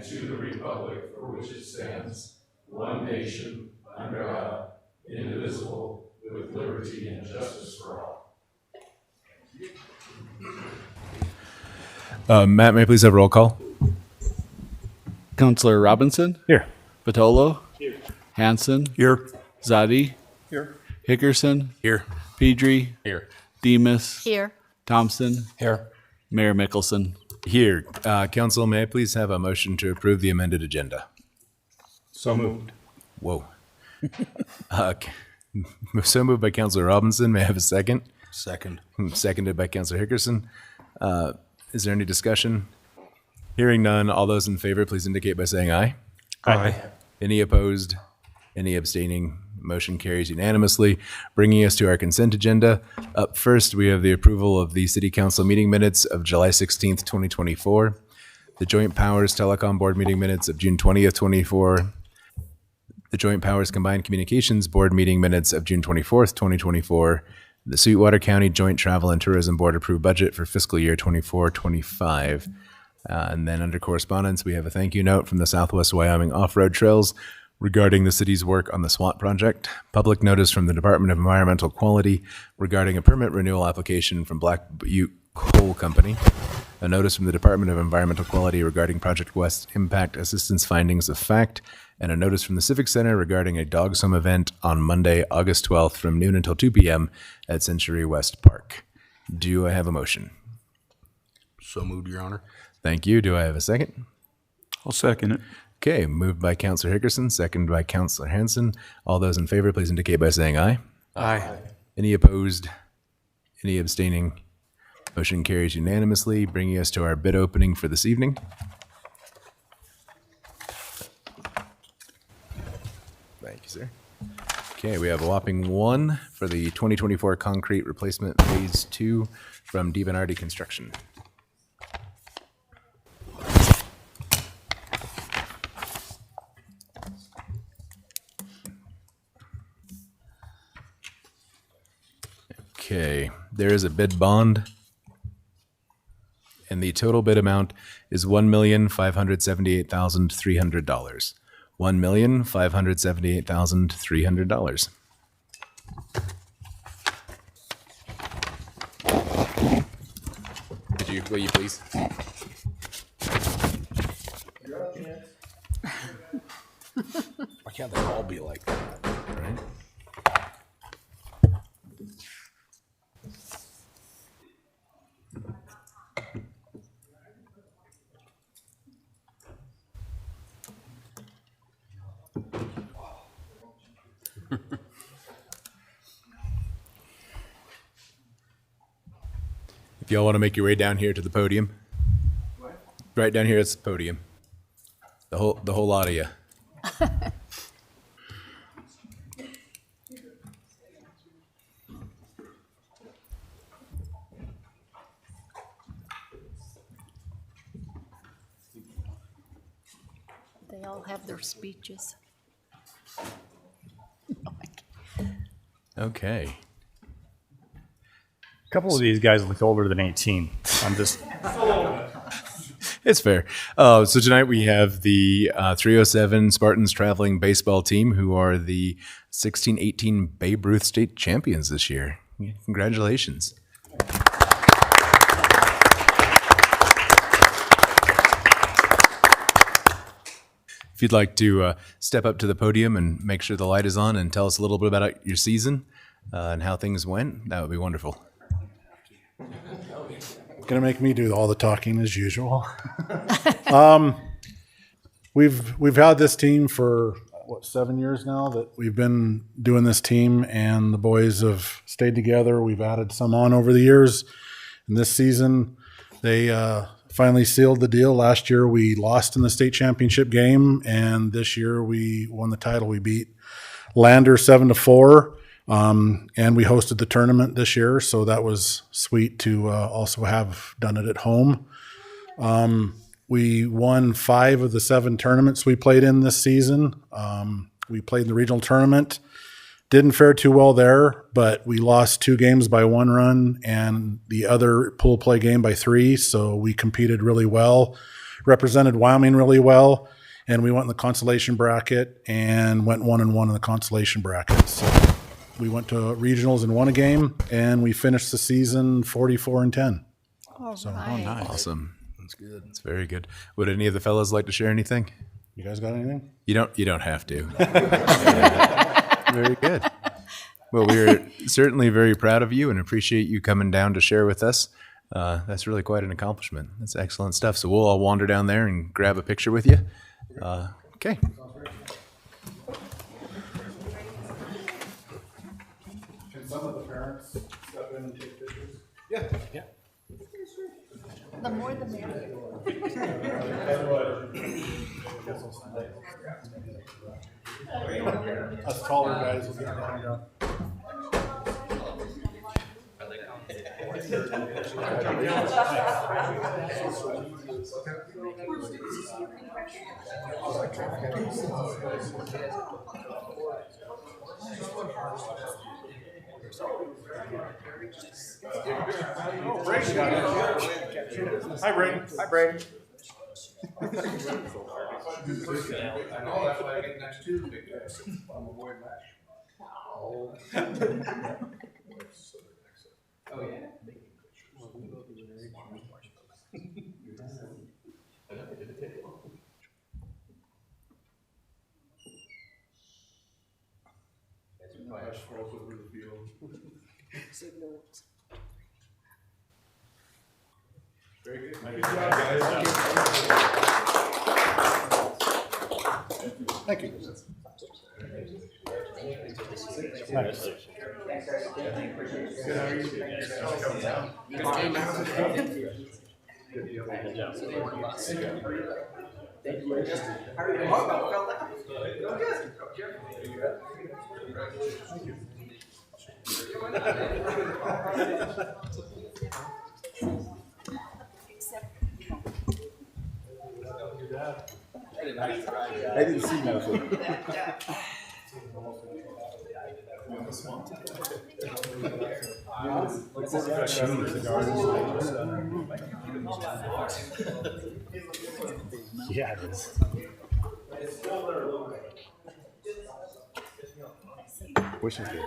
and to the republic for which it stands, one nation, under God, indivisible, with liberty and justice for all. Matt, may I please have a roll call? Counselor Robinson, Here. Vitolo, Hanson, Here. Zadi, Here. Hickerson, Here. Pedri, Here. Demas, Here. Thompson, Here. Mayor Mickelson. Here. Council, may I please have a motion to approve the amended agenda? So moved. Whoa. So moved by Councilor Robinson. May I have a second? Second. Seconded by Councilor Hickerson. Is there any discussion? Hearing none, all those in favor, please indicate by saying aye. Aye. Any opposed? Any abstaining? Motion carries unanimously, bringing us to our consent agenda. Up first, we have the approval of the City Council meeting minutes of July 16th, 2024, the Joint Powers Telecom Board meeting minutes of June 20th, 24, the Joint Powers Combined Communications Board meeting minutes of June 24th, 2024, the Sweetwater County Joint Travel and Tourism Board approved budget for fiscal year 24-25. And then under correspondence, we have a thank you note from the Southwest Wyoming Off-Road Trails regarding the city's work on the SWAT project, public notice from the Department of Environmental Quality regarding a permit renewal application from Black Butte Coal Company, a notice from the Department of Environmental Quality regarding Project West impact assistance findings of fact, and a notice from the Civic Center regarding a dog swim event on Monday, August 12th from noon until 2 p.m. at Century West Park. Do I have a motion? So moved, Your Honor. Thank you. Do I have a second? I'll second it. Okay, moved by Councilor Hickerson, seconded by Councilor Hanson. All those in favor, please indicate by saying aye. Aye. Any opposed? Any abstaining? Motion carries unanimously, bringing us to our bid opening for this evening. Thank you, sir. Okay, we have a whopping one for the 2024 concrete replacement phase 2 from DiBenardi Construction. Okay, there is a bid bond, and the total bid amount is $1,578,300. $1,578,300. Will you please? Why can't they all be like that? Right. If y'all want to make your way down here to the podium, right down here is the podium. The whole lot of you. They all have their speeches. Okay. A couple of these guys look older than 18. I'm just, It's fair. So tonight we have the 307 Spartans traveling baseball team, who are the 16-18 Babe Ruth State champions this year. Congratulations. If you'd like to step up to the podium and make sure the light is on and tell us a little bit about your season and how things went, that would be wonderful. Gonna make me do all the talking as usual. We've had this team for 7 years now that we've been doing this team, and the boys have stayed together. We've added some on over the years, and this season they finally sealed the deal. Last year we lost in the state championship game, and this year we won the title. We beat Lander 7-4. And we hosted the tournament this year, so that was sweet to also have done it at home. We won 5 of the 7 tournaments we played in this season. We played in the regional tournament. Didn't fare too well there, but we lost 2 games by 1 run and the other pool play game by 3, so we competed really well. represented Wyoming really well, and we went in the consolation bracket and went 1-1 in the consolation bracket. So we went to regionals and won a game, and we finished the season 44-10. All right. Awesome. That's good. That's very good. Would any of the fellows like to share anything? You guys got anything? You don't have to. Yeah. Very good. Well, we're certainly very proud of you and appreciate you coming down to share with us. That's really quite an accomplishment. That's excellent stuff. So we'll all wander down there and grab a picture with you. Okay. Can some of the parents step in and take pictures? The more the merrier. Us taller guys will get down. Hi, Brayden. Hi, Brayden. I know, that's why I get next Tuesday, guys. I'm a boy match. Oh, yeah. Thank you. Nice. I didn't see nothing. Yeah, it is. Wish I could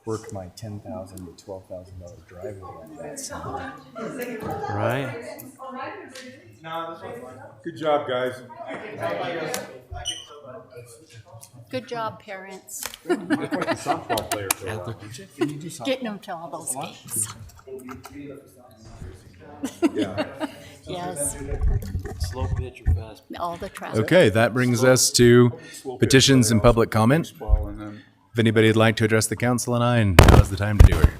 work my $10,000 to $12,000 driveway on that someday. Right? Good job, guys. Good job, parents. Quite the softball player for a while. Getting them to all those games. Yeah. Yes, Slow pitch or fast? all the traffic. Okay, that brings us to petitions and public comment. Ball and then If anybody would like to address the council and I, and now's the time to do it.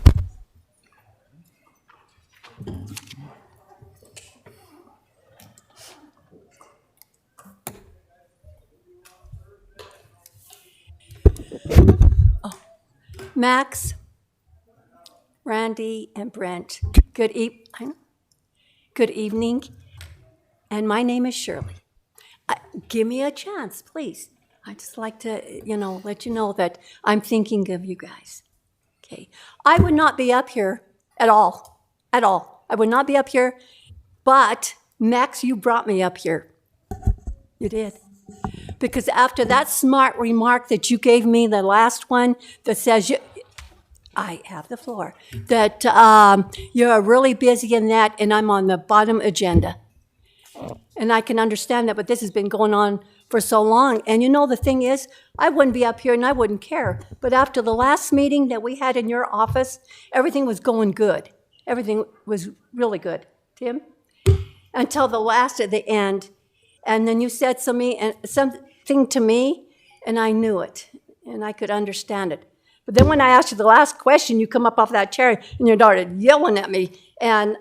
Max, Randy, and Brent, good evening, and my name is Shirley. Give me a chance, please. I just like to, let you know that I'm thinking of you guys. Okay, I would not be up here at all. I would not be up here, but Max, you brought me up here. You did. Because after that smart remark that you gave me, the last one that says I have the floor, that you're really busy in that and I'm on the bottom agenda. And I can understand that, but this has been going on for so long. And the thing is, I wouldn't be up here and I wouldn't care. But after the last meeting that we had in your office, everything was going good. Everything was really good, Tim, until the last at the end. And then you said something to me, and I knew it, and I could understand it. But then when I asked you the last question, you come up off that chair, and you started yelling at me. And,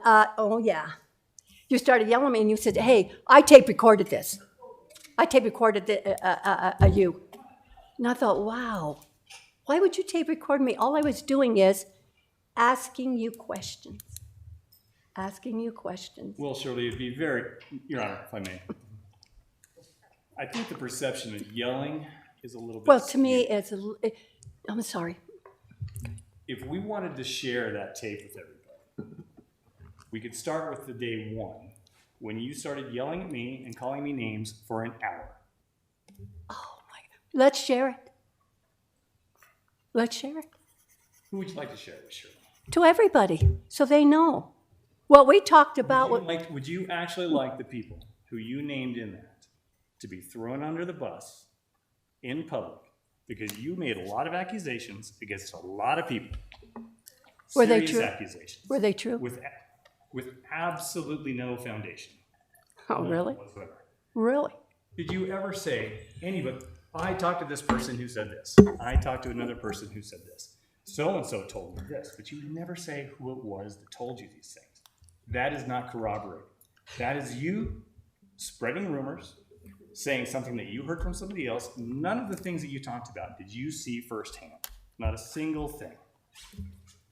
you started yelling at me, and you said, hey, I tape recorded this. I tape recorded you. And I thought, wow, why would you tape record me? All I was doing is asking you questions. Well, Shirley, it'd be very, Your Honor, if I may. I think the perception of yelling is a little bit Well, to me, skewed. I'm sorry. If we wanted to share that tape with everybody, we could start with the day one when you started yelling at me and calling me names for an hour. Let's share it. Let's share it Who would you like to share with, Shirley? to everybody so they know. What we talked about, Would you actually like the people who you named in that to be thrown under the bus in public because you made a lot of accusations against a lot of people? Were they Serious true? accusations. were they true? With absolutely no foundation Oh, really? whatsoever. Really? Did you ever say, anybody, I talked to this person who said this, I talked to another person who said this, so-and-so told me this, but you would never say who it was that told you these things. That is not corroborated. That is you spreading rumors, saying something that you heard from somebody else. None of the things that you talked about did you see firsthand. Not a single thing.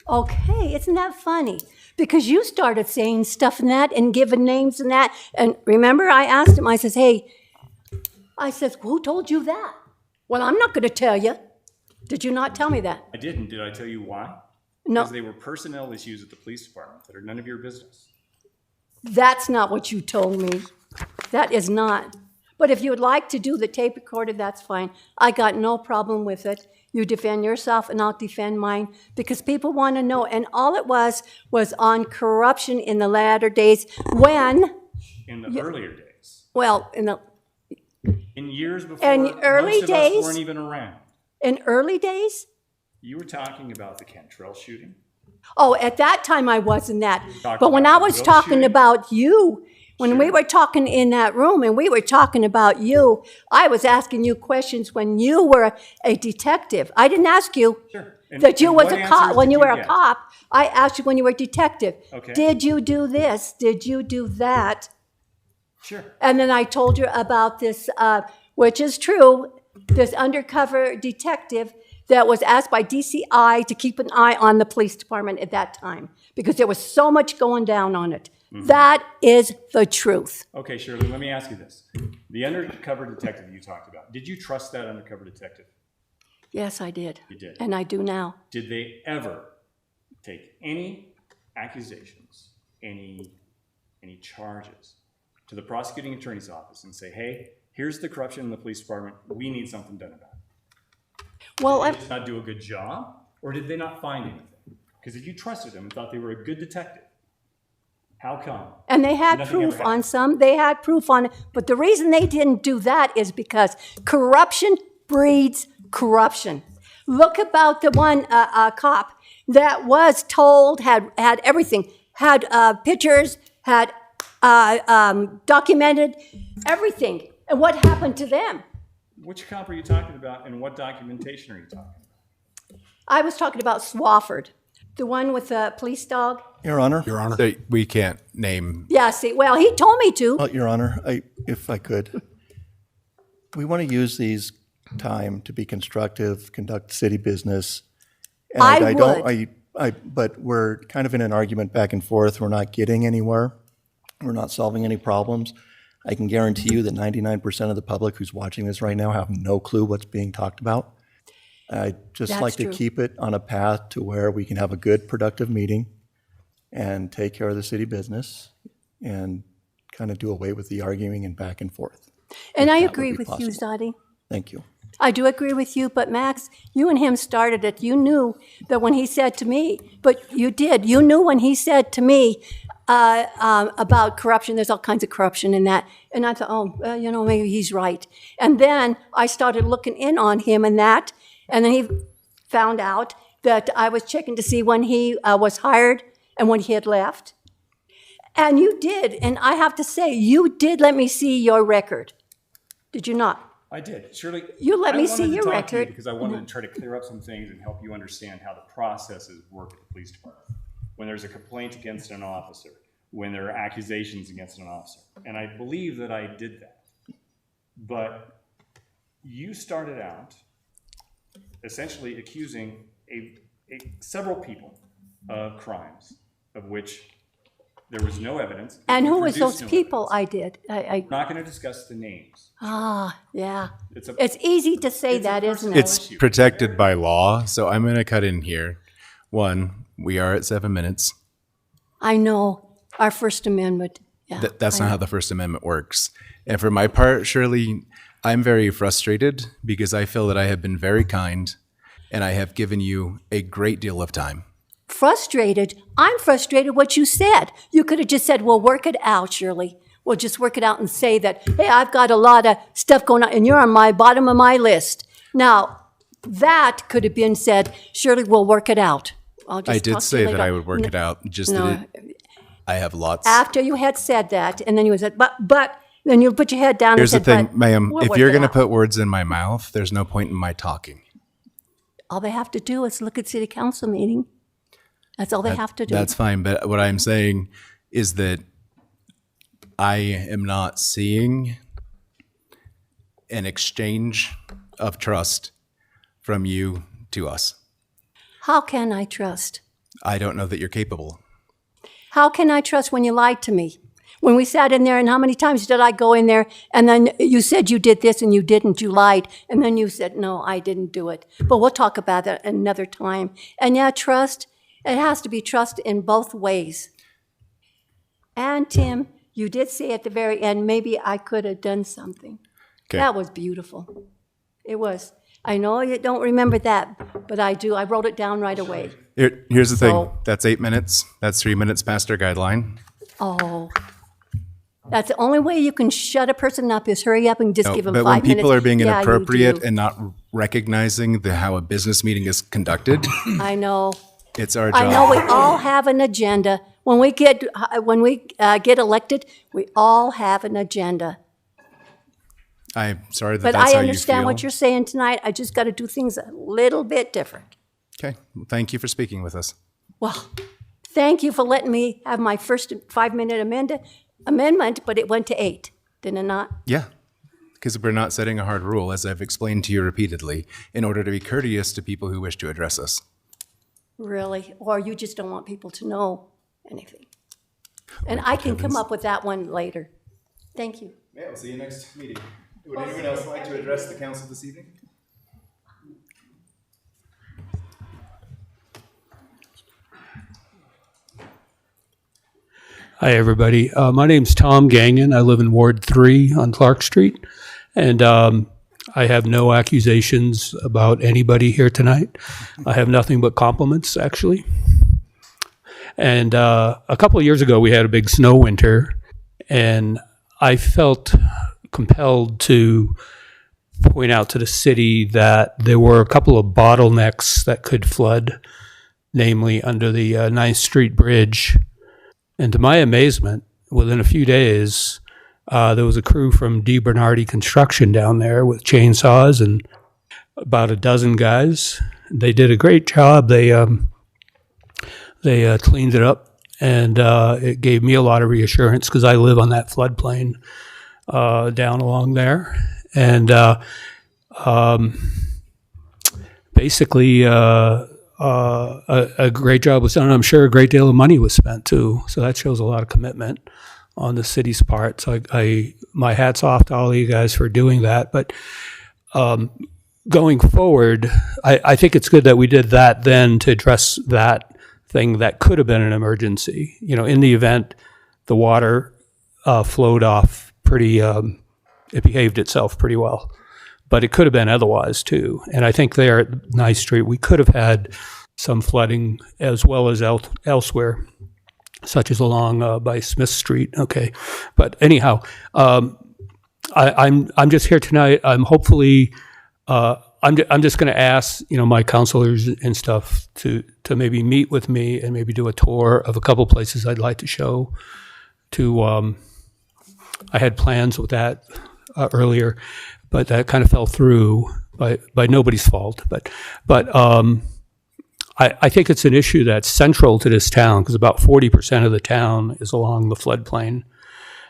Okay, isn't that funny? Because you started saying stuff in that and giving names and that. And remember, I asked him, I says, hey, I says, who told you that? Well, I'm not going to tell you. Did you not tell me that? I didn't. Did I tell you why? No, Because they were personnel issues at the police department that are none of your business. that's not what you told me. That is not. But if you would like to do the tape recorder, that's fine. I got no problem with it. You defend yourself and I'll defend mine because people want to know. And all it was on corruption in the latter days when, In the earlier days. well, In years before In early most of days- us weren't even around. in early days, You were talking about the Cantrell shooting. oh, at that time I wasn't that. talking But when I about the was Will talking shooting? about you, when we Sure. were talking in that room and we were talking about you, I was asking you questions when you were a detective. I didn't ask you Sure. And- that you and was what a cop, answers when did you were a get? cop. I asked you when you were a detective. Okay. Did you do this? Did you do that? Sure. And then I told you about this, which is true, this undercover detective that was asked by DCI to keep an eye on the police department at that time because there was so much going down on it. Mm-hmm. That is the truth. Okay, Shirley, let me ask you this. The undercover detective you talked about, did you trust that undercover detective? Yes, I did. You did. And I do now. Did they ever take any accusations, any charges to the prosecuting attorney's office and say, hey, here's the corruption in the police department, we need something done about it? Well, Did they just not do a good job, or did they not find anything? Because if you trusted them and thought they were a good detective, how come? and they had Nothing proof ever on happened. some, they had proof on it. But the reason they didn't do that is because corruption breeds corruption. Look about the one cop that was told, had everything, had pictures, had documented everything. And what happened to them? Which cop are you talking about, and what documentation are you talking about? I was talking about Swafford, the one with the police dog. Your Honor. Your Honor. So we can't name. Yeah, see, well, he told me to. Well, Your Honor, if I could, we want to use these time to be constructive, conduct city business. And I don't, but we're kind of in an argument back and forth. We're not getting anywhere. We're not solving any problems. I can guarantee you that 99% of the public who's watching this right now have no clue what's being talked about. I'd just That's like to true. keep it on a path to where we can have a good, productive meeting and take care of the city business and kind of do away with the arguing and back and forth. And I that would agree be with you, possible. Zadi. Thank you. I do agree with you, but Max, you and him started it. You knew that when he said to me, but you did. You knew when he said to me about corruption, there's all kinds of corruption in that. And I thought, oh, well, maybe he's right. And then I started looking in on him and that. And then he found out that I was checking to see when he was hired and when he had left. And you did. And I have to say, you did let me see your record. Did you not? I did. Shirley, You let I me wanted see to your talk to you record. because I wanted to try to clear up some things and help you understand how the processes work at the police department. When there's a complaint against an officer, when there are accusations against an officer. And I believe that I did that. But you started out essentially accusing several people of crimes of which there was no evidence. And You who was produced those no people? evidence. I'm not going to discuss the names. yeah. It's a It's easy to say It's a that, isn't personal it? It's protected by law, so I'm going to cut in here. One, we are at 7 minutes. I know our First Amendment Yeah, That's I not know. how the First Amendment works. And for my part, Shirley, I'm very frustrated because I feel that I have been very kind and I have given you a great deal of time. Frustrated? I'm frustrated what you said. You could have just said, well, work it out, Shirley. Well, just work it out and say that, hey, I've got a lot of stuff going on and you're on my bottom of my list. Now, that could have been said, Shirley, we'll work it out. I'll just I talk did to you say that later. I would work it out, just No. that I have lots. After you had said that, and then you said, but, then you put your head down Here's the and said, thing, but. ma'am, we'll if work you're it going to out. put words in my mouth, there's no point in my talking. All they have to do is look at city council meeting. That's all they have to do. That's fine, but what I'm saying is that I am not seeing an exchange of trust from you to us. How can I trust? I don't know that you're capable. How can I trust when you lied to me? When we sat in there, and how many times did I go in there, and then you said you did this and you didn't, you lied, and then you said, no, I didn't do it. But we'll talk about that another time. And yeah, trust, it has to be trust in both ways. And Tim, you did say at the very end, maybe I could have done something. Okay. That was beautiful. It was. I know you don't remember that, but I do. I wrote it down right away. Here's the thing. So- That's 8 minutes. That's 3 minutes past our guideline. Oh. That's the only way you can shut a person up is hurry up and just No, give them but 5 when minutes. people are being Yeah, you inappropriate do. and not recognizing how a business meeting is conducted, I know. it's our I job. know we all have an agenda. When we get elected, we all have an agenda. I'm sorry that But that's I how you understand feel. what you're saying tonight. I just got to do things a little bit different. Okay. Well, thank you for speaking with us. Well, thank you for letting me have my first 5-minute amendment, but it went to 8, did it not? Yeah. Because we're not setting a hard rule, as I've explained to you repeatedly, in order to be courteous to people who wish to address us. Really? Or you just don't want people to know anything? And I can come up with that one later. Thank you. Yeah, we'll see you next meeting. Would anyone else like to address the council this evening? Hi, everybody. My name's Tom Gagnon. I live in Ward 3 on Clark Street. And I have no accusations about anybody here tonight. I have nothing but compliments, actually. And a couple of years ago, we had a big snow winter. And I felt compelled to point out to the city that there were a couple of bottlenecks that could flood, namely under the 9th Street Bridge. And to my amazement, within a few days, there was a crew from D. Bernardi Construction down there with chainsaws and about a dozen guys. They did a great job. They cleaned it up, and it gave me a lot of reassurance because I live on that floodplain down along there. And basically, a great job was done. I'm sure a great deal of money was spent too. So that shows a lot of commitment on the city's part. So my hat's off to all of you guys for doing that. But going forward, I think it's good that we did that then to address that thing that could have been an emergency. You know, in the event the water flowed off pretty, it behaved itself pretty well. But it could have been otherwise too. And I think there at 9th Street, we could have had some flooding as well as elsewhere, such as along by Smith Street. Okay, but anyhow, I'm just here tonight. I'm hopefully I'm just going to ask my counselors and stuff to maybe meet with me and maybe do a tour of a couple places I'd like to show. I had plans with that earlier, but that kind of fell through by nobody's fault. But I think it's an issue that's central to this town because about 40% of the town is along the floodplain.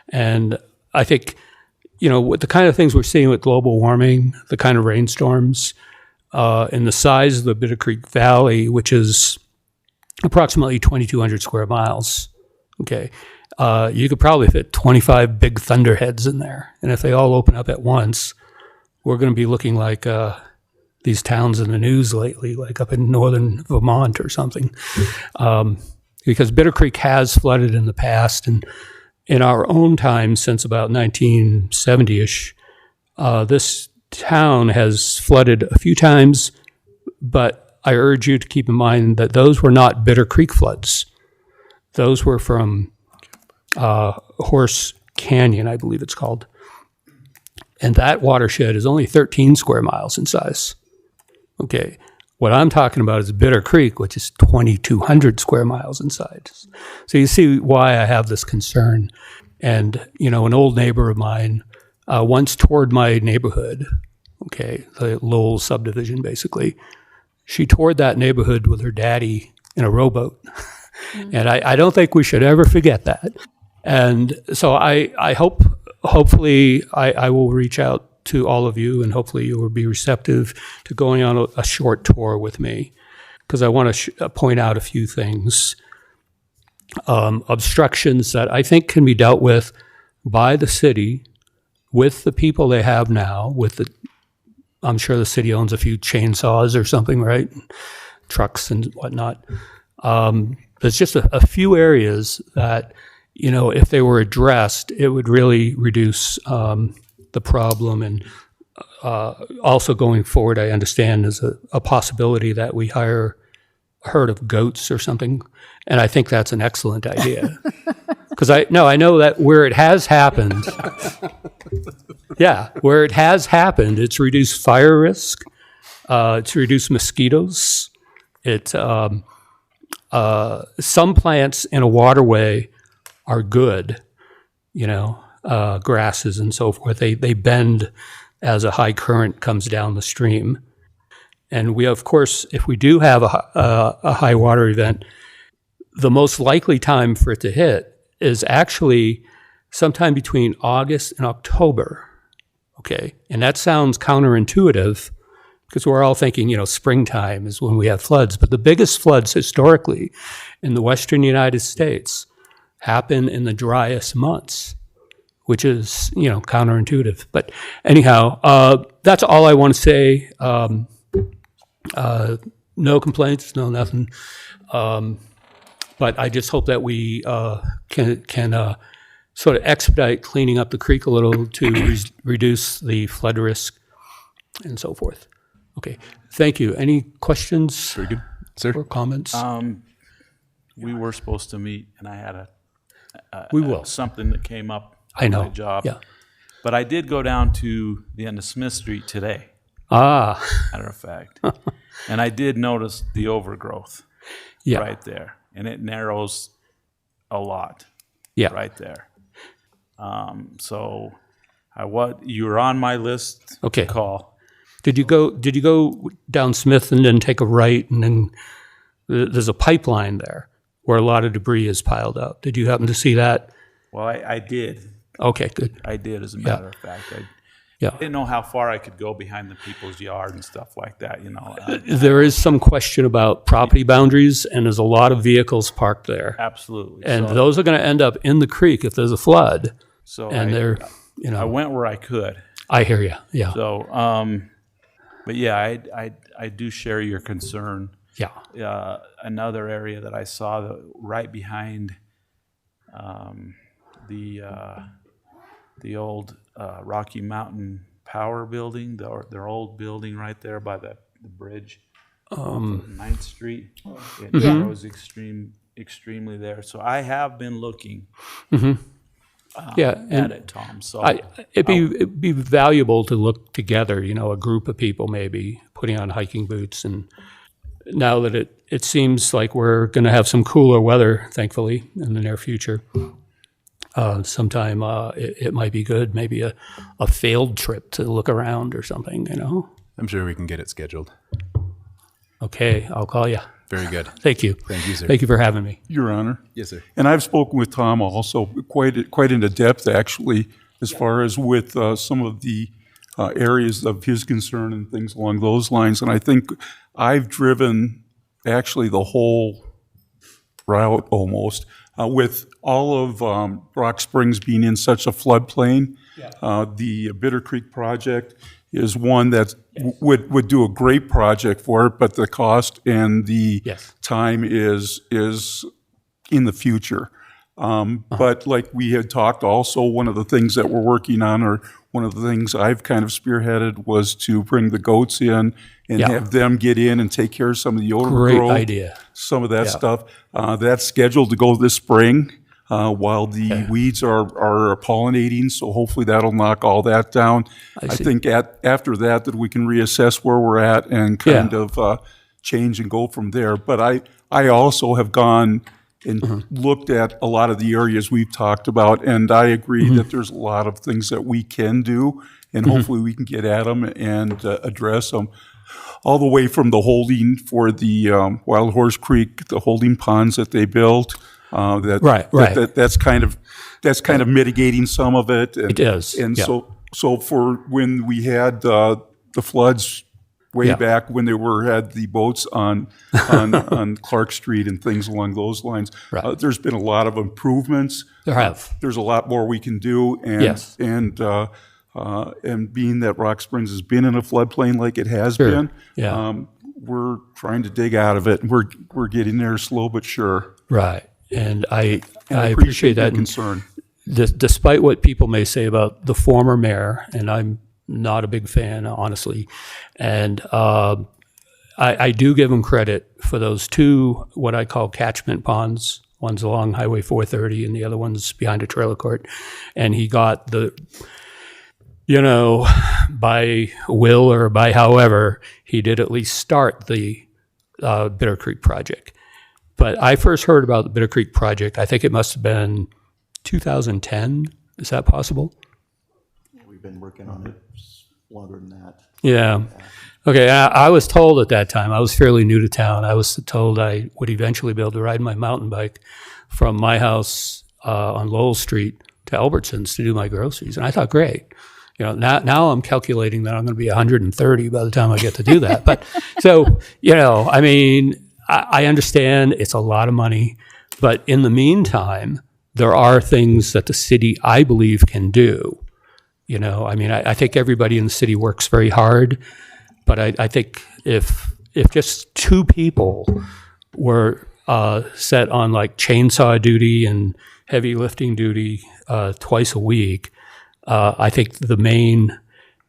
And I think, with the kind of things we're seeing with global warming, the kind of rainstorms, and the size of the Bitter Creek Valley, which is approximately 2,200 square miles, okay, you could probably fit 25 big thunderheads in there. And if they all open up at once, we're going to be looking like these towns in the news lately, like up in northern Vermont or something. Because Bitter Creek has flooded in the past, and in our own time, since about 1970-ish, this town has flooded a few times, but I urge you to keep in mind that those were not Bitter Creek floods. Those were from Horse Canyon, I believe it's called. And that watershed is only 13 square miles in size. Okay, what I'm talking about is Bitter Creek, which is 2,200 square miles in size. So you see why I have this concern. And, you know, an old neighbor of mine once toured my neighborhood, okay, the Lowell subdivision, basically. She toured that neighborhood with her daddy in a rowboat. And I don't think we should ever forget that. And so I hope, hopefully I will reach out to all of you, and hopefully you will be receptive to going on a short tour with me, because I want to point out a few things. Obstructions that I think can be dealt with by the city, with the people they have now, I'm sure the city owns a few chainsaws or something, right? Trucks and whatnot. There's just a few areas that, you know, if they were addressed, it would really reduce the problem. And also going forward, I understand there's a possibility that we hire a herd of goats or something. And I think that's an excellent idea. Because I know that where it has happened, where it has happened, it's reduced fire risk, it's reduced mosquitoes. Some plants in a waterway are good, you know, grasses and so forth. They bend as a high current comes down the stream. And we, of course, if we do have a high water event, the most likely time for it to hit is actually sometime between August and October, okay? And that sounds counterintuitive because we're all thinking, you know, springtime is when we have floods. But the biggest floods historically in the western United States happen in the driest months, which is, you know, counterintuitive. But anyhow, that's all I want to say. No complaints, no nothing. But I just hope that we can sort of expedite cleaning up the creek a little to reduce the flood risk and so forth. Okay, thank you. Any questions? Very good, sir. Or comments? We were supposed to meet, and I had We will. something that came up I know. on my job. Yeah. But I did go down to the end of Smith Street today, Ah, matter of fact. And I did notice the overgrowth yeah, right there. And it narrows a lot yeah. right there. So you were on my list Okay. to call. Did you go down Smith and then take a right, and then there's a pipeline there where a lot of debris is piled up? Did you happen to see that? Well, I did. Okay, good. I did, as a matter of fact. Yeah. I didn't know how far I could go behind the people's yard and stuff like that, you know. There is some question about property boundaries, and there's a lot of vehicles parked there. Absolutely. And So- those are going to end up in the creek if there's a flood. So And they're, you know, I went where I could. I hear you. Yeah. So, but yeah, I do share your concern. Yeah. Another area that I saw right behind the old Rocky Mountain Power Building, their old building right there by the bridge, 9th Street. It narrows extremely there. So I have been looking Yeah. at it, Tom. So It'd be valuable to look together, you know, a group of people maybe putting on hiking boots. And now that it seems like we're going to have some cooler weather, thankfully, in the near future, sometime it might be good, maybe a failed trip to look around or something, you know? I'm sure we can get it scheduled. Okay, I'll call you. Very good. Thank you. Thank you, sir. Thank you for having me. Your Honor. Yes, sir. And I've spoken with Tom also quite into depth, actually, as far as with some of the areas of his concern and things along those lines. And I think I've driven actually the whole route almost, with all of Rock Springs being in such a floodplain. The Bitter Creek project is one that would do a great project for it, but the cost and the time is in the future. But like we had talked also, one of the things that we're working on, or one of the things I've kind of spearheaded, was to bring the goats in and Yeah. have them get in and take care of some of the Great overgrowth. idea. Some of that Yeah. stuff. That's scheduled to go this spring while the weeds are pollinating. So hopefully that'll knock all that down. I see. think after that we can reassess where we're at and kind of change and go from there. But I also have gone and looked at a lot of the areas we've talked about, and I agree that there's a lot of things that we can do, and hopefully we can get at them and address them. All the way from the holding for the Wild Horse Creek, the holding ponds that they built. That's kind of mitigating some of it. And, It is, And yeah. so for when we had the floods way back when they had the boats on Clark Street and things along those lines, there's been a lot of improvements. There have. There's a lot more we can do. And, Yes. and being that Rock Springs has been in a floodplain like it has Sure. been, Yeah. we're trying to dig out of it. And we're getting there slow but sure. Right. And I And appreciate that. your concern. Despite what people may say about the former mayor, and I'm not a big fan, honestly, and I do give him credit for those two, what I call catchment ponds. One's along Highway 430 and the other one's behind a trailer court. And he got by will or by however, he did at least start the Bitter Creek project. But I first heard about the Bitter Creek project, I think it must have been 2010. Is that possible? We've been working on it longer than that. Yeah. Okay. I was told at that time, I was fairly new to town. I was told I would eventually be able to ride my mountain bike from my house on Lowell Street to Albertsons to do my groceries. And I thought, great. Now I'm calculating that I'm going to be 130 by the time I get to do that. But so, I understand it's a lot of money, but in the meantime, there are things that the city, I believe, can do. I think everybody in the city works very hard, but I think if just two people were set on like chainsaw duty and heavy lifting duty twice a week, I think the main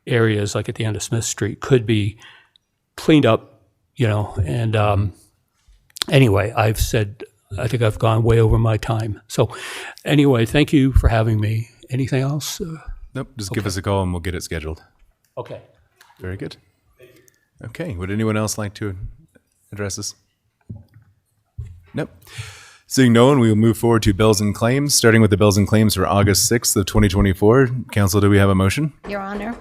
areas like at the end of Smith Street could be cleaned up, and anyway, I think I've gone way over my time. So anyway, thank you for having me. Anything else? Nope, just give us a call and we'll get it scheduled. Okay. Very good. Okay, would anyone else like to address this? Nope. Seeing no one, we will move forward to bills and claims, starting with the bills and claims for August 6th of 2024. Council, do we have a motion? Your Honor,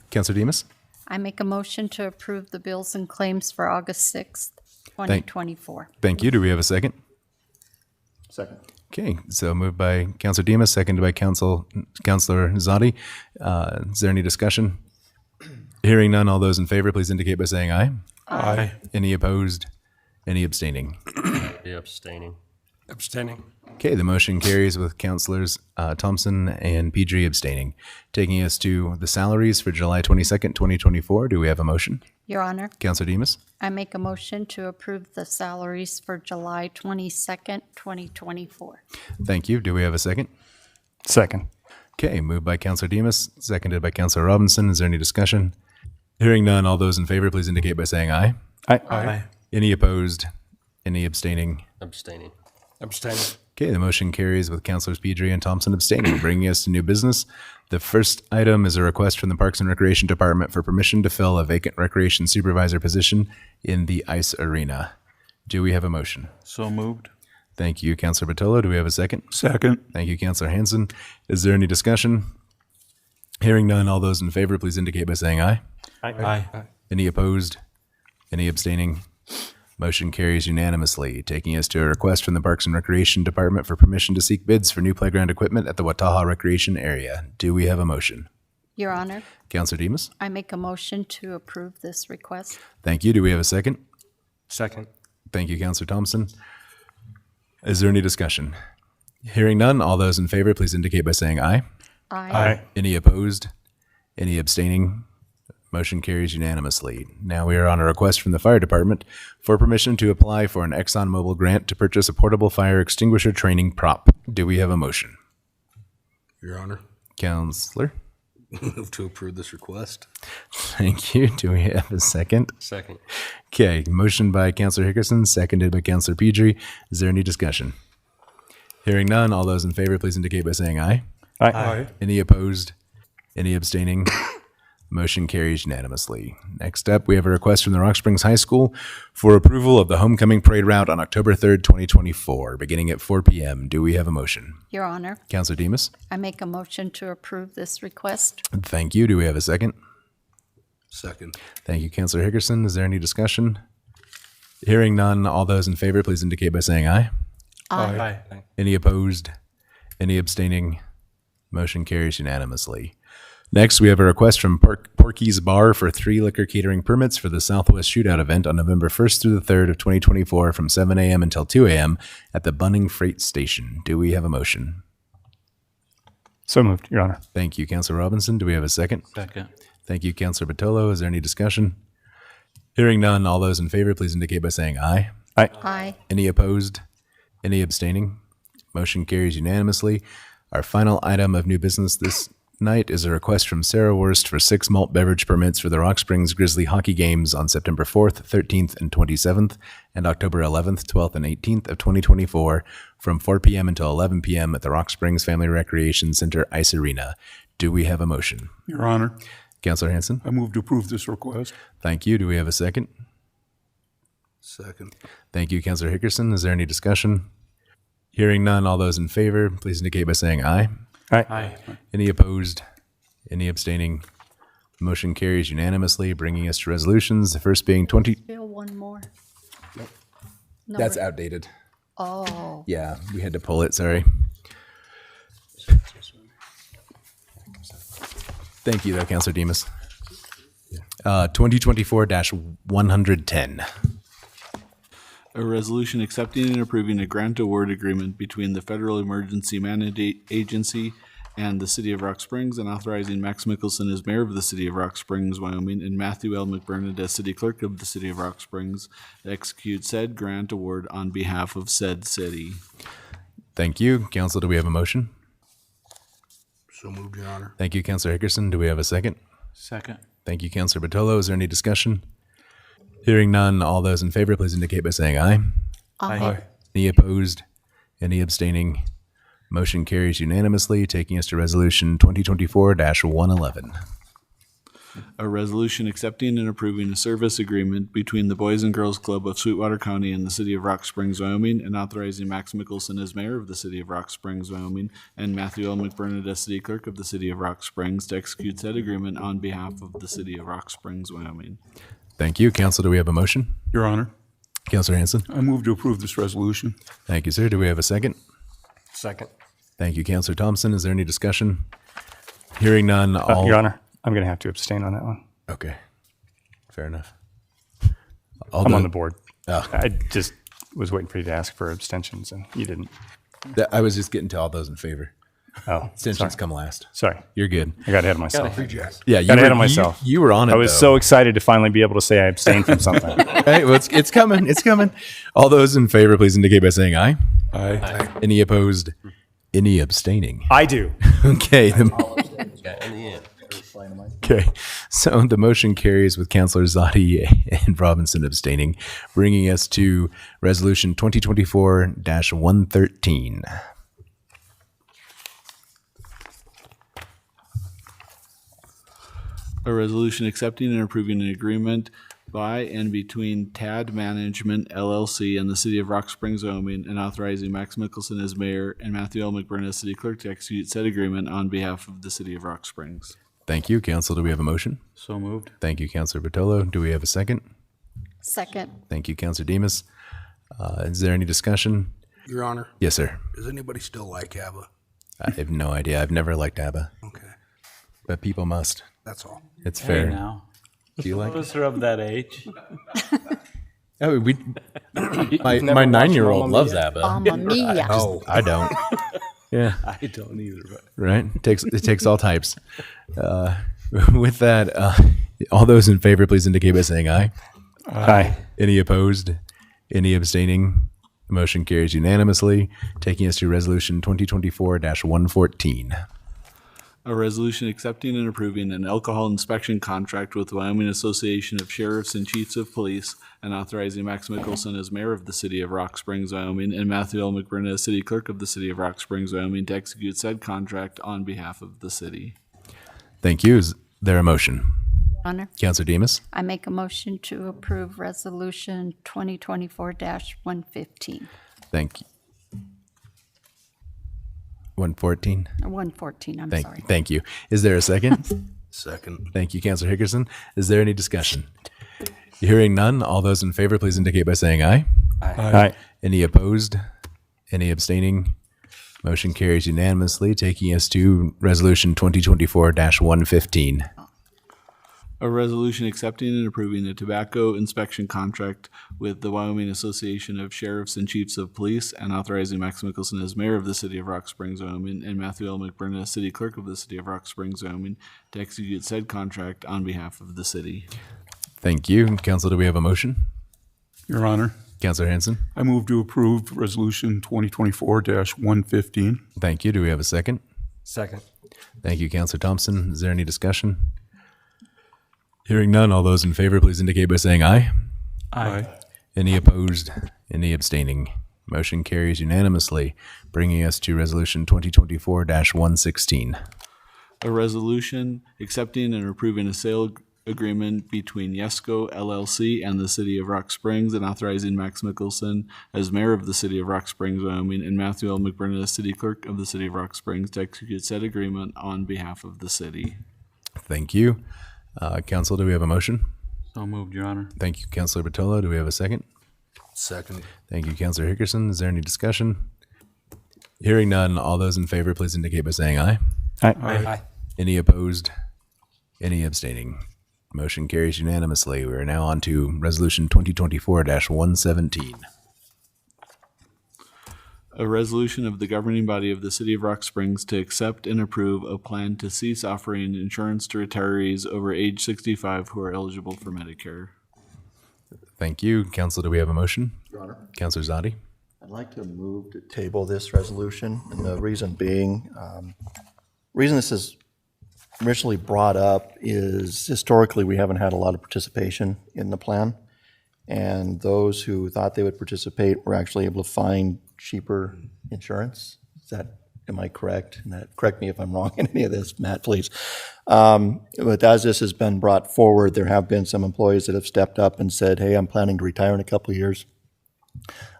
Councilor Demas? I make a motion to approve the bills and claims for August 6th, 2024. Thank you. Do we have a second? Second. Okay, so moved by Councilor Demas, seconded by Councilor Zadi. Is there any discussion? Hearing none, all those in favor, please indicate by saying aye. Aye. Any opposed? Any abstaining? Be abstaining. Abstaining. Okay, the motion carries with Councilors Thompson and Pedri abstaining. Taking us to the salaries for July 22nd, 2024. Do we have a motion? Your Honor, Councilor Demas? I make a motion to approve the salaries for July 22nd, 2024. Thank you. Do we have a second? Second. Okay, moved by Councilor Demas, seconded by Councilor Robinson. Is there any discussion? Hearing none, all those in favor, please indicate by saying aye. Aye. Any opposed? Any abstaining? Abstaining. Abstaining. Okay, the motion carries with Councilors Pedri and Thompson abstaining, bringing us to new business. The first item is a request from the Parks and Recreation Department for permission to fill a vacant recreation supervisor position in the ice arena. Do we have a motion? So moved. Thank you, Councilor Batolo. Do we have a second? Second. Thank you, Councilor Hanson. Is there any discussion? Hearing none, all those in favor, please indicate by saying aye. Aye. Any opposed? Any abstaining? Motion carries unanimously, taking us to a request from the Parks and Recreation Department for permission to seek bids for new playground equipment at the Wataha Recreation Area. Do we have a motion? Your Honor, Councilor Demas? I make a motion to approve this request. Thank you. Do we have a second? Second. Thank you, Councilor Thompson. Is there any discussion? Hearing none, all those in favor, please indicate by saying aye. Aye. Any opposed? Any abstaining? Motion carries unanimously. Now we are on a request from the fire department for permission to apply for an ExxonMobil grant to purchase a portable fire extinguisher training prop. Do we have a motion? Your Honor, Counselor? move to approve this request. Thank you. Do we have a second? Second. Okay, motion by Counselor Hickerson, seconded by Counselor Pedri. Is there any discussion? Hearing none, all those in favor, please indicate by saying aye. Aye. Any opposed? Any abstaining? Motion carries unanimously. Next up, we have a request from the Rock Springs High School for approval of the homecoming parade route on October 3rd, 2024, beginning at 4 p.m. Do we have a motion? Your Honor, Counselor Demas? I make a motion to approve this request. Thank you. Do we have a second? Second. Thank you, Counselor Hickerson. Is there any discussion? Hearing none, all those in favor, please indicate by saying aye. Aye. Any opposed? Any abstaining? Motion carries unanimously. Next, we have a request from Porky's Bar for 3 liquor catering permits for the Southwest Shootout event on November 1st through the 3rd of 2024 from 7 a.m. until 2 a.m. at the Bunning Freight Station. Do we have a motion? So moved, Your Honor. Thank you, Councilor Robinson. Do we have a second? Second. Thank you, Councilor Batolo. Is there any discussion? Hearing none, all those in favor, please indicate by saying aye. Aye. Any opposed? Any abstaining? Motion carries unanimously. Our final item of new business this night is a request from Sarah Wurst for 6 malt beverage permits for the Rock Springs Grizzly hockey games on September 4th, 13th, and 27th, and October 11th, 12th, and 18th of 2024 from 4 p.m. until 11 p.m. at the Rock Springs Family Recreation Center Ice Arena. Do we have a motion? Your Honor, Councilor Hanson? I move to approve this request. Thank you. Do we have a second? Second. Thank you, Councilor Hickerson. Is there any discussion? Hearing none, all those in favor, please indicate by saying aye. Aye. Any opposed? Any abstaining? Motion carries unanimously, bringing us to resolutions. The first being Bill, one more. No, That's we're- outdated. Oh, Yeah, we had to pull it, sorry. Thank you, though, Councilor Demas. 2024-110. A resolution accepting and approving a grant award agreement between the Federal Emergency Management Agency and the City of Rock Springs, and authorizing Max Mickelson as mayor of the City of Rock Springs, Wyoming, and Matthew L. McBurnett as city clerk of the City of Rock Springs to execute said grant award on behalf of said city. Thank you. Council, do we have a motion? So moved, Your Honor. Thank you, Councilor Hickerson. Do we have a second? Second. Thank you, Councilor Batolo. Is there any discussion? Hearing none, all those in favor, please indicate by saying aye. aye. Any opposed? Any abstaining? Motion carries unanimously, taking us to resolution 2024-111. A resolution accepting and approving a service agreement between the Boys and Girls Club of Sweetwater County and the City of Rock Springs, Wyoming, and authorizing Max Mickelson as mayor of the City of Rock Springs, Wyoming, and Matthew L. McBurnett as city clerk of the City of Rock Springs to execute said agreement on behalf of the City of Rock Springs, Wyoming. Thank you. Council, do we have a motion? Your Honor, Councilor Hanson? I move to approve this resolution. Thank you, sir. Do we have a second? Second. Thank you, Councilor Thompson. Is there any discussion? Hearing none, all... Your Honor, I'm going to have to abstain on that one. Okay. Fair enough. I'm on the board. Oh. I just was waiting for you to ask for abstentions, and you didn't. I was just getting to all those in favor. Oh, Abstentions sorry. come last. Sorry. You're good. I got ahead of myself. Yeah, you Got ahead were, of myself. You were on it, I was though. so excited to finally be able to say I abstained from something. Hey, well, it's coming. It's coming. All those in favor, please indicate by saying aye. Aye. Any opposed? Any abstaining? I do. Okay. In the end. Okay. So the motion carries with Councilor Zadi and Robinson abstaining, bringing us to Resolution 2024-113. A resolution accepting and approving an agreement by and between TAD Management LLC and the City of Rock Springs, Wyoming, and authorizing Max Mickelson as mayor and Matthew L. McBurnett as city clerk to execute said agreement on behalf of the City of Rock Springs. Thank you. Council, do we have a motion? So moved. Thank you, Councilor Bertolo. Do we have a second? Second. Thank you, Councilor Demas. Is there any discussion? Your Honor, Yes, sir. does anybody still like ABBA? I have no idea. I've never liked ABBA, Okay, but people must. that's all. It's Hey fair. now. Do you like it? Those are of that age. Oh, my never 9-year-old watched loves Mamma ABBA. Mamma mia. Oh, I don't. Yeah. I don't either, but. Right. It takes all types. With that, All those in favor, please indicate by saying aye. Aye. Any opposed? Any abstaining? The motion carries unanimously, taking us to Resolution 2024-114. A resolution accepting and approving an alcohol inspection contract with Wyoming Association of Sheriffs and Chiefs of Police and authorizing Max Mickelson as mayor of the city of Rock Springs, Wyoming, and Matthew L. McBrenna as city clerk of the city of Rock Springs, Wyoming, to execute said contract on behalf of the city. Thank you. Is there a motion? Honor, Counselor Demas? I make a motion to approve Resolution 2024-115, Thank you. 114? or 114, I'm Thank, sorry. thank you. Is there a second? Second. Thank you, Counselor Hickerson. Is there any discussion? Hearing none, all those in favor, please indicate by saying aye. Aye. Any opposed? Any abstaining? Motion carries unanimously, taking us to Resolution 2024-115. A resolution accepting and approving a tobacco inspection contract with the Wyoming Association of Sheriffs and Chiefs of Police and authorizing Max Mickelson as mayor of the city of Rock Springs, Wyoming, and Matthew L. McBrenna as city clerk of the city of Rock Springs, Wyoming, to execute said contract on behalf of the city. Thank you. Council, do we have a motion? Your Honor, Counselor Hanson? I move to approve Resolution 2024-115. Thank you. Do we have a second? Second. Thank you, Counselor Thompson. Is there any discussion? Hearing none, all those in favor, please indicate by saying aye. Aye. Any opposed? Any abstaining? Motion carries unanimously, bringing us to Resolution 2024-116. A resolution accepting and approving a sale agreement between Yesco LLC and the city of Rock Springs and authorizing Max Mickelson as mayor of the city of Rock Springs, Wyoming, and Matthew L. McBrenna as city clerk of the city of Rock Springs to execute said agreement on behalf of the city. Thank you. Council, do we have a motion? So moved, Your Honor. Thank you, Councilor Batolo. Do we have a second? Second. Thank you, Councilor Hickerson. Is there any discussion? Hearing none, all those in favor, please indicate by saying aye. Aye. Any opposed? Any abstaining? Motion carries unanimously. We are now on to Resolution 2024-117. A resolution of the governing body of the city of Rock Springs to accept and approve a plan to cease offering insurance to retirees over age 65 who are eligible for Medicare. Thank you. Council, do we have a motion? Your Honor. Councilor Zadi? I'd like to move to table this resolution, and the reason being, reason this is originally brought up is historically we haven't had a lot of participation in the plan, and those who thought they would participate were actually able to find cheaper insurance. Am I correct? And correct me if I'm wrong in any of this, Matt, please. But as this has been brought forward, there have been some employees that have stepped up and said, hey, I'm planning to retire in a couple of years.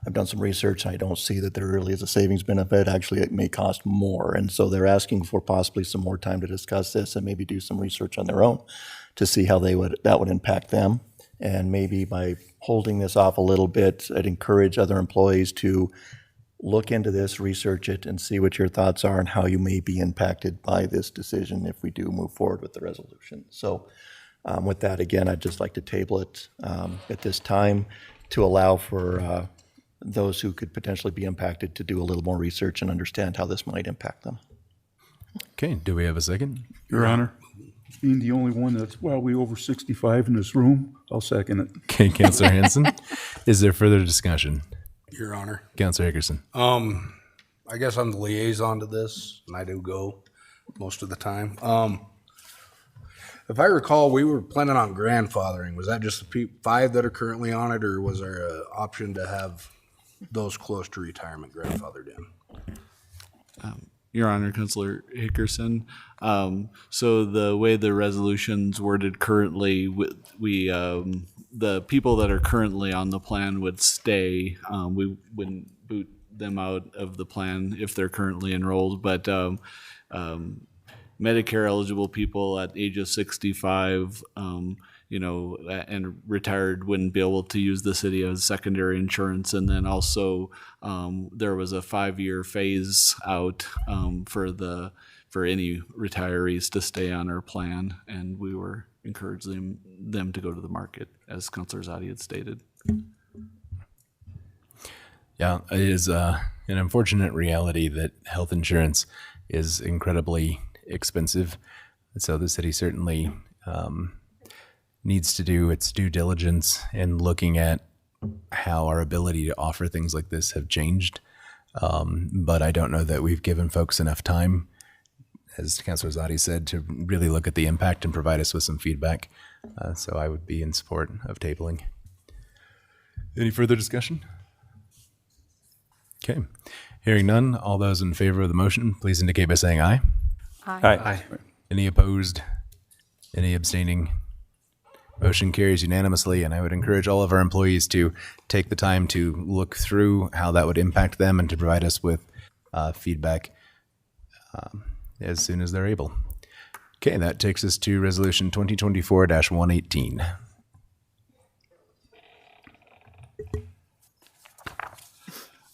I've done some research, and I don't see that there really is a savings benefit. Actually, it may cost more. And so they're asking for possibly some more time to discuss this and maybe do some research on their own to see how that would impact them. And maybe by holding this off a little bit, I'd encourage other employees to look into this, research it, and see what your thoughts are and how you may be impacted by this decision if we do move forward with the resolution. So with that, again, I'd just like to table it at this time to allow for those who could potentially be impacted to do a little more research and understand how this might impact them. Okay, do we have a second? Your Honor, being the only one that's probably over 65 in this room, I'll second it. Okay, Councilor Hanson. Is there further discussion? Your Honor. Councilor Hickerson. I guess I'm the liaison to this, and I do go most of the time. If I recall, we were planning on grandfathering. Was that just the 5 that are currently on it, or was there an option to have those close to retirement grandfathered in? Your Honor, Councilor Hickerson. So the way the resolution's worded currently, the people that are currently on the plan would stay. We wouldn't boot them out of the plan if they're currently enrolled, but Medicare eligible people at age of 65, and retired wouldn't be able to use the city as secondary insurance. And then also there was a 5-year phase out for any retirees to stay on our plan, and we were encouraging them to go to the market, as Councilor Zadi had stated. Yeah, it is an unfortunate reality that health insurance is incredibly expensive. So the city certainly needs to do its due diligence in looking at how our ability to offer things like this have changed. But I don't know that we've given folks enough time, as Councilor Zadi said, to really look at the impact and provide us with some feedback. So I would be in support of tabling. Any further discussion? Okay. Hearing none, all those in favor of the motion, please indicate by saying aye. Aye. Any opposed? Any abstaining? Motion carries unanimously, and I would encourage all of our employees to take the time to look through how that would impact them and to provide us with feedback as soon as they're able. Okay, that takes us to Resolution 2024-118.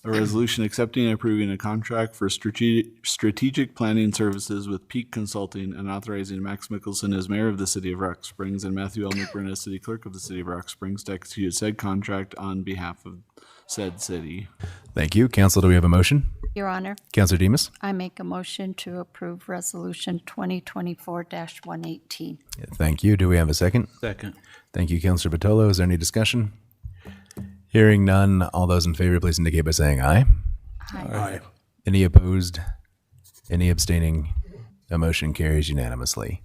A resolution accepting and approving a contract for strategic planning services with Peak Consulting and authorizing Max Mickelson as mayor of the city of Rock Springs and Matthew L. McBurnett as city clerk of the city of Rock Springs to execute said contract on behalf of said city. Thank you. Council, do we have a motion? Your Honor, Councilor Demas? I make a motion to approve Resolution 2024-118. Thank you. Do we have a second? Second. Thank you, Councilor Batolo. Is there any discussion? Hearing none, all those in favor, please indicate by saying aye. Aye. Any opposed? Any abstaining? The motion carries unanimously.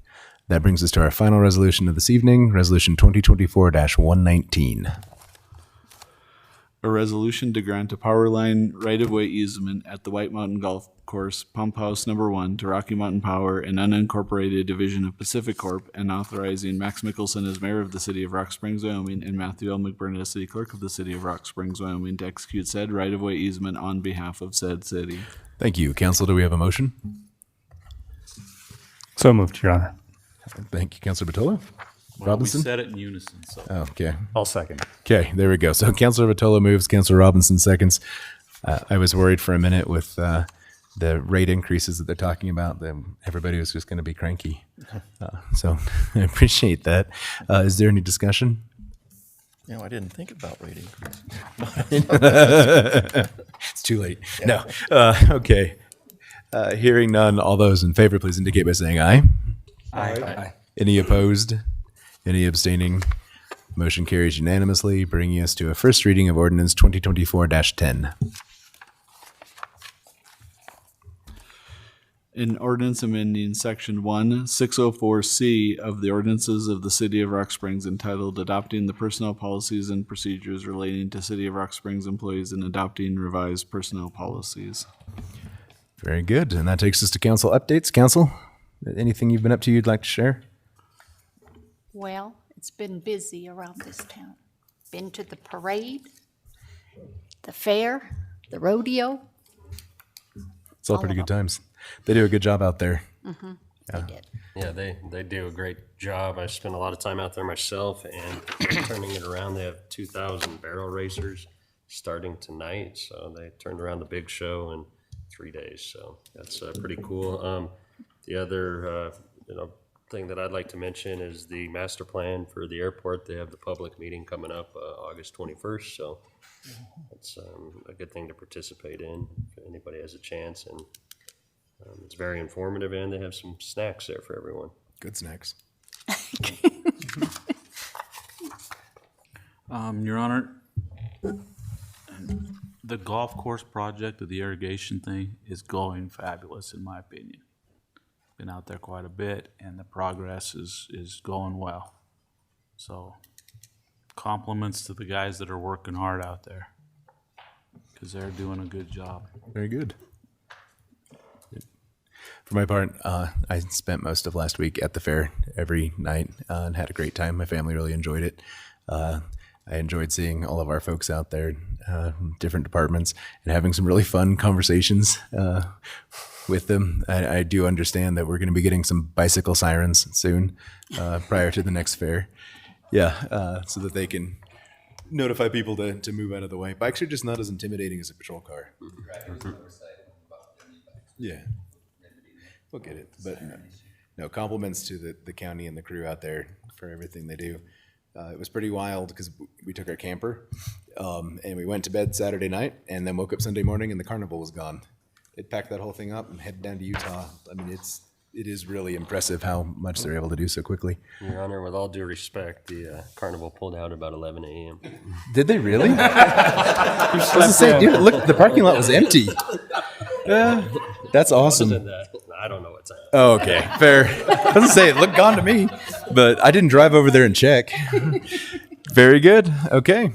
That brings us to our final resolution of this evening, Resolution 2024-119. A resolution to grant a power line right-of-way easement at the White Mountain Golf Course, Pump House Number 1 to Rocky Mountain Power, an unincorporated division of Pacific Corp., and authorizing Max Mickelson as mayor of the city of Rock Springs, Wyoming, and Matthew L. McBurnett as city clerk of the city of Rock Springs, Wyoming, to execute said right-of-way easement on behalf of said city. Thank you. Council, do we have a motion? So moved, Your Honor. Thank you, Councilor Batolo. Well, Robinson? we said it in unison, so. Oh, okay. I'll second. Okay, there we go. So Councilor Batolo moves, Councilor Robinson seconds. I was worried for a minute with the rate increases that they're talking about, that everybody was just going to be cranky. So I appreciate that. Is there any discussion? You know, I didn't think about rate increase. It's too late. No. Okay. Hearing none, all those in favor, please indicate by saying aye. Aye. Any opposed? Any abstaining? Motion carries unanimously, bringing us to a first reading of ordinance 2024-10. An ordinance amending section 1604C of the ordinances of the city of Rock Springs entitled Adopting the Personnel Policies and Procedures Relating to City of Rock Springs Employees and Adopting Revised Personnel Policies. Very good. And that takes us to council updates. Council, anything you've been up to you'd like to share? Well, it's been busy around this town. Been to the parade, the fair, the rodeo. It's all pretty good times. They do a good job out there. They did. Yeah, they do a great job. I spent a lot of time out there myself and turning it around. They have 2,000 barrel racers starting tonight. So they turned around the big show in 3 days. So that's pretty cool. The other, thing that I'd like to mention is the master plan for the airport. They have the public meeting coming up August 21st. So it's a good thing to participate in if anybody has a chance. And it's very informative, and they have some snacks there for everyone. Good snacks. Your Honor, the golf course project of the irrigation thing is going fabulous, in my opinion. Been out there quite a bit, and the progress is going well. So compliments to the guys that are working hard out there, because they're doing a good job. Very good. For my part, I spent most of last week at the fair every night and had a great time. My family really enjoyed it. I enjoyed seeing all of our folks out there, different departments, and having some really fun conversations with them. I do understand that we're going to be getting some bicycle sirens soon, prior to the next fair. Yeah, so that they can notify people to move out of the way. Bikes are just not as intimidating as a patrol car. Yeah. We'll get it, but no compliments to the county and the crew out there for everything they do. It was pretty wild because we took our camper and we went to bed Saturday night and then woke up Sunday morning and the carnival was gone. It packed that whole thing up and headed down to Utah. I mean, it's It is really impressive how much they're able to do so quickly. Your Honor, with all due respect, the carnival pulled out about 11 a.m. Did they really? I was gonna say, dude, look, the parking lot was empty. That's awesome. That, I don't know what's happening. Oh, okay, fair. I was gonna say it looked gone to me, but I didn't drive over there and check. Very good. Okay.